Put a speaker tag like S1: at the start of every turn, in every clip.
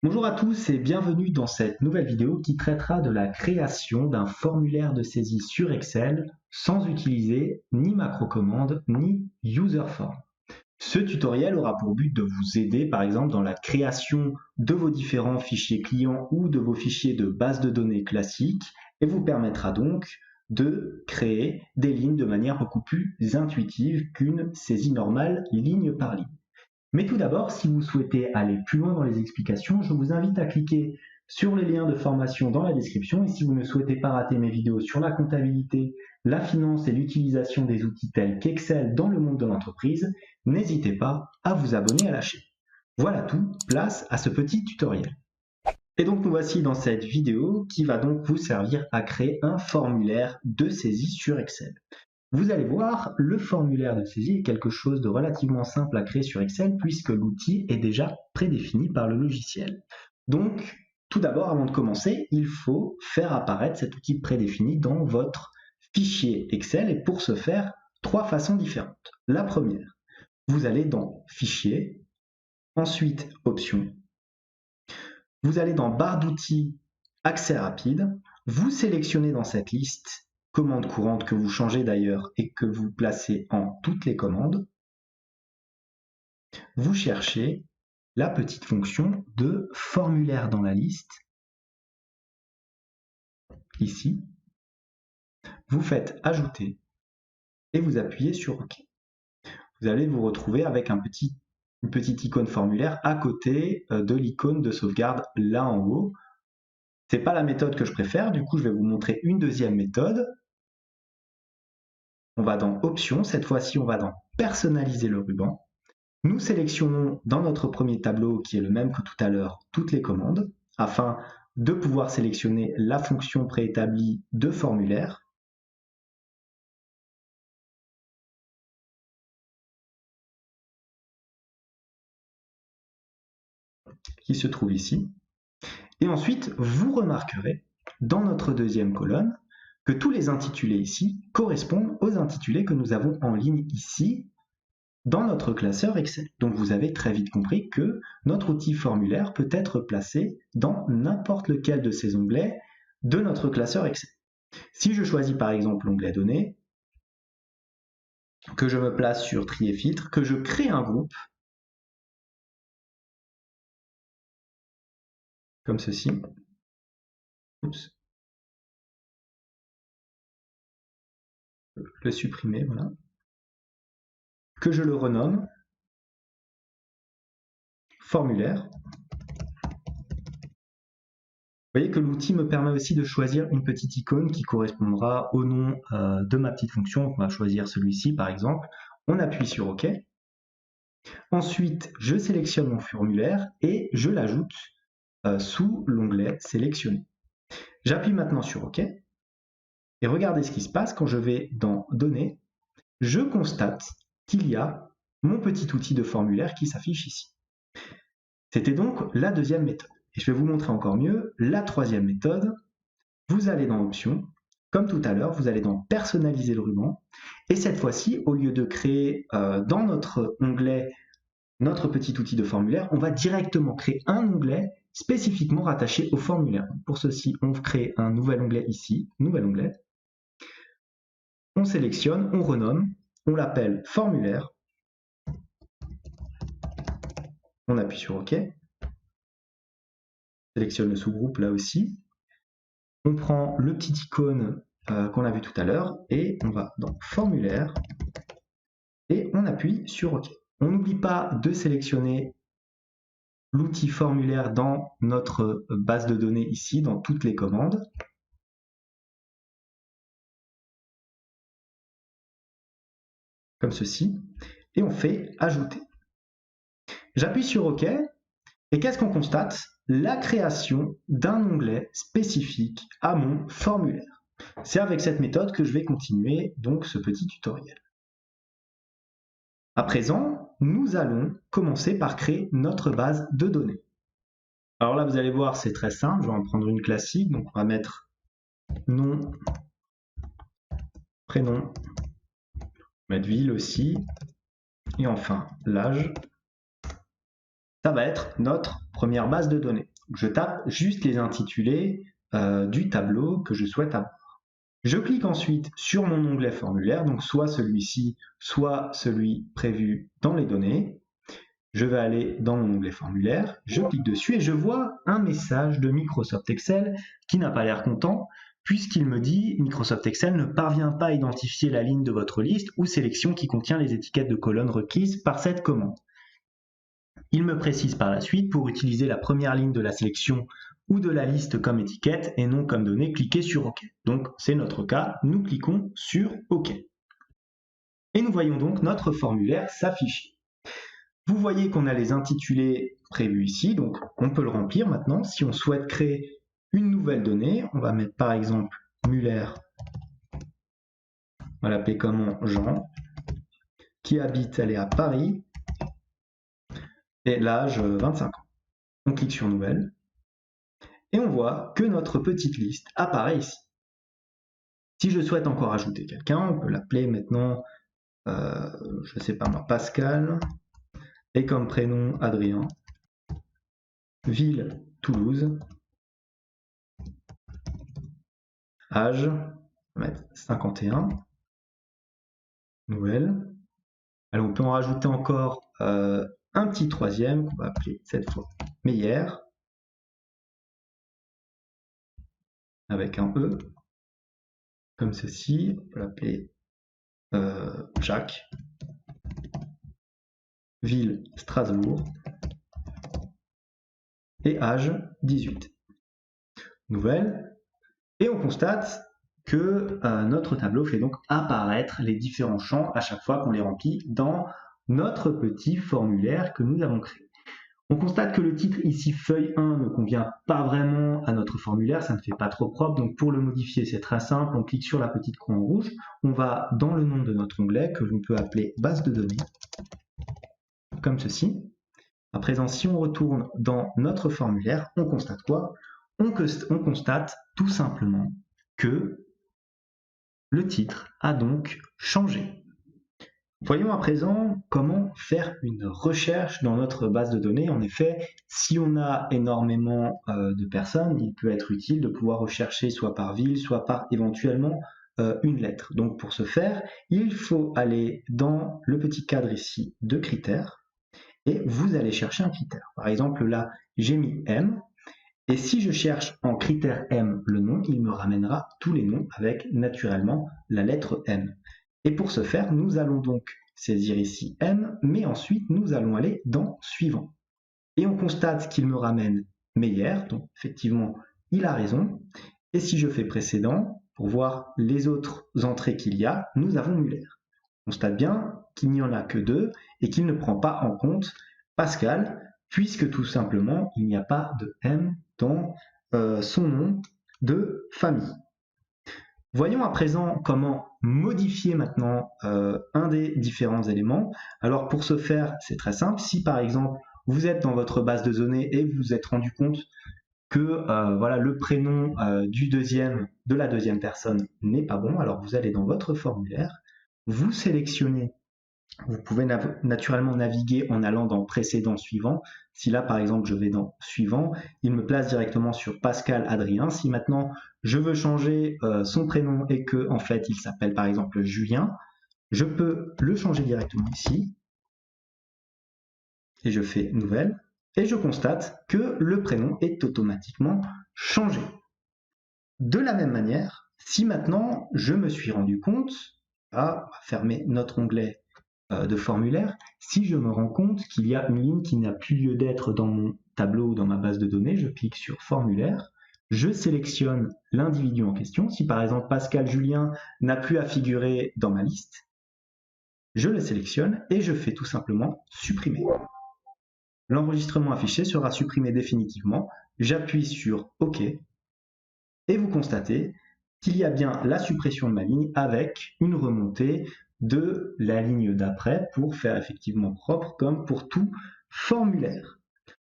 S1: Bonjour à tous et bienvenue dans cette nouvelle vidéo qui traitera de la création d'un formulaire de saisie sur Excel sans utiliser ni macrocommande ni userform. Ce tutoriel aura pour but de vous aider par exemple dans la création de vos différents fichiers clients ou de vos fichiers de base de données classiques et vous permettra donc de créer des lignes de manière beaucoup plus intuitive qu'une saisie normale ligne par ligne. Mais tout d'abord, si vous souhaitez aller plus loin dans les explications, je vous invite à cliquer sur les liens de formation dans la description. Et si vous ne souhaitez pas rater mes vidéos sur la comptabilité, la finance et l'utilisation des outils tels qu'Excel dans le monde de l'entreprise, n'hésitez pas à vous abonner à la chaîne. Voilà tout, place à ce petit tutoriel. Et donc nous voici dans cette vidéo qui va donc vous servir à créer un formulaire de saisie sur Excel. Vous allez voir, le formulaire de saisie est quelque chose de relativement simple à créer sur Excel puisque l'outil est déjà prédéfini par le logiciel. Donc, tout d'abord, avant de commencer, il faut faire apparaître cet outil prédéfini dans votre fichier Excel et pour ce faire, trois façons différentes. La première, vous allez dans Fichier, ensuite Options, vous allez dans Barre d'outils, Accès rapide, vous sélectionnez dans cette liste commande courante que vous changez d'ailleurs et que vous placez en toutes les commandes, vous cherchez la petite fonction de formulaire dans la liste, ici, vous faites ajouter et vous appuyez sur OK. Vous allez vous retrouver avec une petite icône formulaire à côté de l'icône de sauvegarde là en haut. Ce n'est pas la méthode que je préfère, du coup je vais vous montrer une deuxième méthode. On va dans Options, cette fois-ci on va dans Personnaliser le ruban. Nous sélectionnons dans notre premier tableau, qui est le même que tout à l'heure, toutes les commandes, afin de pouvoir sélectionner la fonction préétablie de formulaire. Qui se trouve ici. Et ensuite, vous remarquerez dans notre deuxième colonne que tous les intitulés ici correspondent aux intitulés que nous avons en ligne ici dans notre classeur Excel. Donc vous avez très vite compris que notre outil formulaire peut être placé dans n'importe lequel de ces onglets de notre classeur Excel. Si je choisis par exemple l'onglet Données, que je me place sur Tri et filtre, que je crée un groupe, comme ceci, oups, le supprimer, voilà, que je le renomme formulaire. Vous voyez que l'outil me permet aussi de choisir une petite icône qui correspondra au nom de ma petite fonction. On va choisir celui-ci par exemple. On appuie sur OK. Ensuite, je sélectionne mon formulaire et je l'ajoute sous l'onglet sélectionné. J'appuie maintenant sur OK. Et regardez ce qui se passe quand je vais dans Données. Je constate qu'il y a mon petit outil de formulaire qui s'affiche ici. C'était donc la deuxième méthode. Et je vais vous montrer encore mieux la troisième méthode. Vous allez dans Options, comme tout à l'heure, vous allez dans Personnaliser le ruban. Et cette fois-ci, au lieu de créer dans notre onglet notre petit outil de formulaire, on va directement créer un onglet spécifiquement rattaché au formulaire. Pour ceci, on crée un nouvel onglet ici, nouvel onglet. On sélectionne, on renomme, on l'appelle formulaire. On appuie sur OK. Sélectionne le sous-groupe là aussi. On prend le petit icône qu'on a vu tout à l'heure et on va dans formulaire et on appuie sur OK. On n'oublie pas de sélectionner l'outil formulaire dans notre base de données ici, dans toutes les commandes. Comme ceci. Et on fait ajouter. J'appuie sur OK. Et qu'est-ce qu'on constate? La création d'un onglet spécifique à mon formulaire. C'est avec cette méthode que je vais continuer donc ce petit tutoriel. À présent, nous allons commencer par créer notre base de données. Alors là, vous allez voir, c'est très simple. Je vais en prendre une classique. Donc, on va mettre nom, prénom, mettre ville aussi. Et enfin, l'âge. ça va être notre première base de données. Je tape juste les intitulés du tableau que je souhaite avoir. Je clique ensuite sur mon onglet formulaire, donc soit celui-ci, soit celui prévu dans les données. Je vais aller dans mon onglet formulaire, je clique dessus et je vois un message de Microsoft Excel qui n'a pas l'air content, puisqu'il me dit « Microsoft Excel ne parvient pas à identifier la ligne de votre liste ou sélection qui contient les étiquettes de colonnes requises par cette commande ». Il me précise par la suite, pour utiliser la première ligne de la sélection ou de la liste comme étiquette et non comme donnée, cliquez sur OK. Donc c'est notre cas, nous cliquons sur OK. Et nous voyons donc notre formulaire s'afficher. Vous voyez qu'on a les intitulés prévus ici, donc on peut le remplir maintenant. Si on souhaite créer une nouvelle donnée, on va mettre par exemple Muller, on va l'appeler comment Jean, qui habite, elle est à Paris, et l'âge 25 ans. On clique sur Nouvelle, et on voit que notre petite liste apparaît ici. Si je souhaite encore ajouter quelqu'un, on peut l'appeler maintenant, je ne sais pas moi, Pascal, et comme prénom Adrien, ville Toulouse, âge, on va mettre 51, nouvelle. Alors on peut en rajouter encore un petit troisième qu'on va appeler cette fois Meyer, avec un E, comme ceci. On peut l'appeler Jacques, ville Strasbourg, et âge 18. Nouvelle. Et on constate que notre tableau fait donc apparaître les différents champs à chaque fois qu'on les remplit dans notre petit formulaire que nous avons créé. On constate que le titre ici feuille 1 ne convient pas vraiment à notre formulaire, ça ne fait pas trop propre, donc pour le modifier c'est très simple, on clique sur la petite croix en rouge, on va dans le nom de notre onglet que l'on peut appeler base de données, comme ceci. À présent, si on retourne dans notre formulaire, on constate quoi? On constate tout simplement que le titre a donc changé. Voyons à présent comment faire une recherche dans notre base de données. En effet, si on a énormément de personnes, il peut être utile de pouvoir rechercher soit par ville, soit par éventuellement une lettre. Donc pour ce faire, il faut aller dans le petit cadre ici de critères et vous allez chercher un critère. Par exemple là, j'ai mis M. Et si je cherche en critère M le nom, il me ramènera tous les noms avec naturellement la lettre M. Et pour ce faire, nous allons donc saisir ici M, mais ensuite nous allons aller dans Suivant. Et on constate qu'il me ramène Meyer, donc effectivement il a raison. Et si je fais Précédent, pour voir les autres entrées qu'il y a, nous avons Muller. On constate bien qu'il n'y en a que 2 et qu'il ne prend pas en compte Pascal, puisque tout simplement il n'y a pas de M dans son nom de famille. Voyons à présent comment modifier maintenant un des différents éléments. Alors pour ce faire, c'est très simple. Si par exemple vous êtes dans votre base de données et vous vous êtes rendu compte que voilà, le prénom de la deuxième personne n'est pas bon, alors vous allez dans votre formulaire, vous sélectionnez. Vous pouvez naturellement naviguer en allant dans Précédent, Suivant. Si là, par exemple, je vais dans Suivant, il me place directement sur Pascal Adrien. Si maintenant, je veux changer son prénom et que, en fait, il s'appelle par exemple Julien, je peux le changer directement ici. Et je fais Nouvelle. Et je constate que le prénom est automatiquement changé. De la même manière, si maintenant, je me suis rendu compte, on va fermer notre onglet de formulaire, si je me rends compte qu'il y a une ligne qui n'a plus lieu d'être dans mon tableau ou dans ma base de données, je clique sur formulaire, je sélectionne l'individu en question. Si par exemple Pascal Julien n'a plus à figurer dans ma liste, je le sélectionne et je fais tout simplement supprimer. L'enregistrement affiché sera supprimé définitivement. J'appuie sur OK et vous constatez qu'il y a bien la suppression de ma ligne avec une remontée de la ligne d'après pour faire effectivement propre comme pour tout formulaire.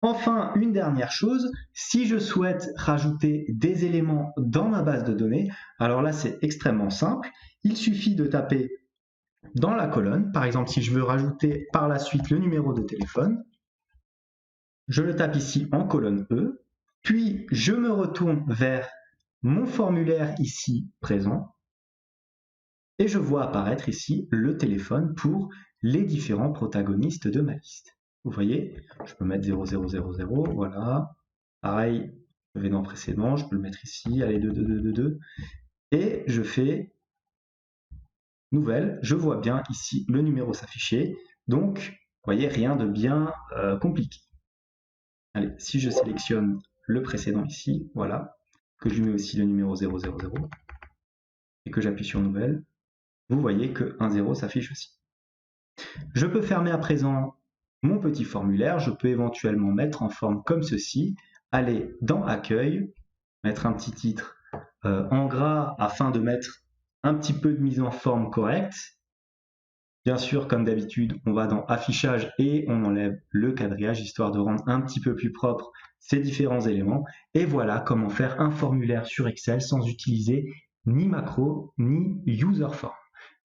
S1: Enfin, une dernière chose, si je souhaite rajouter des éléments dans ma base de données, alors là c'est extrêmement simple, il suffit de taper dans la colonne, par exemple si je veux rajouter par la suite le numéro de téléphone, je le tape ici en colonne E, puis je me retourne vers mon formulaire ici présent, et je vois apparaître ici le téléphone pour les différents protagonistes de ma liste. Vous voyez, je peux mettre 0000, voilà. Pareil, je vais dans précédent, je peux le mettre ici, allez, 222222, et je fais nouvelle, je vois bien ici le numéro s'afficher, donc, vous voyez, rien de bien compliqué. Allez, si je sélectionne le précédent ici, voilà, que je mets aussi le numéro 000, et que j'appuie sur nouvelle, vous voyez que un 0 s'affiche aussi. Je peux fermer à présent mon petit formulaire, je peux éventuellement mettre en forme comme ceci, aller dans Accueil, mettre un petit titre en gras afin de mettre un petit peu de mise en forme correcte. Bien sûr, comme d'habitude, on va dans Affichage et on enlève le quadrillage, histoire de rendre un petit peu plus propre ces différents éléments. Et voilà comment faire un formulaire sur Excel sans utiliser ni macro ni user form.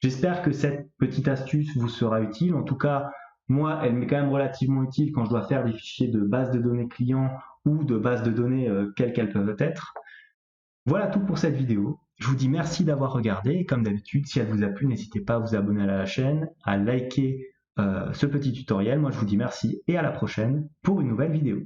S1: J'espère que cette petite astuce vous sera utile. En tout cas, moi, elle m'est quand même relativement utile quand je dois faire des fichiers de base de données clients ou de base de données quelles qu'elles peuvent être. Voilà tout pour cette vidéo. Je vous dis merci d'avoir regardé et comme d'habitude, si elle vous a plu, n'hésitez pas à vous abonner à la chaîne, à liker ce petit tutoriel. Moi, je vous dis merci et à la prochaine pour une nouvelle vidéo.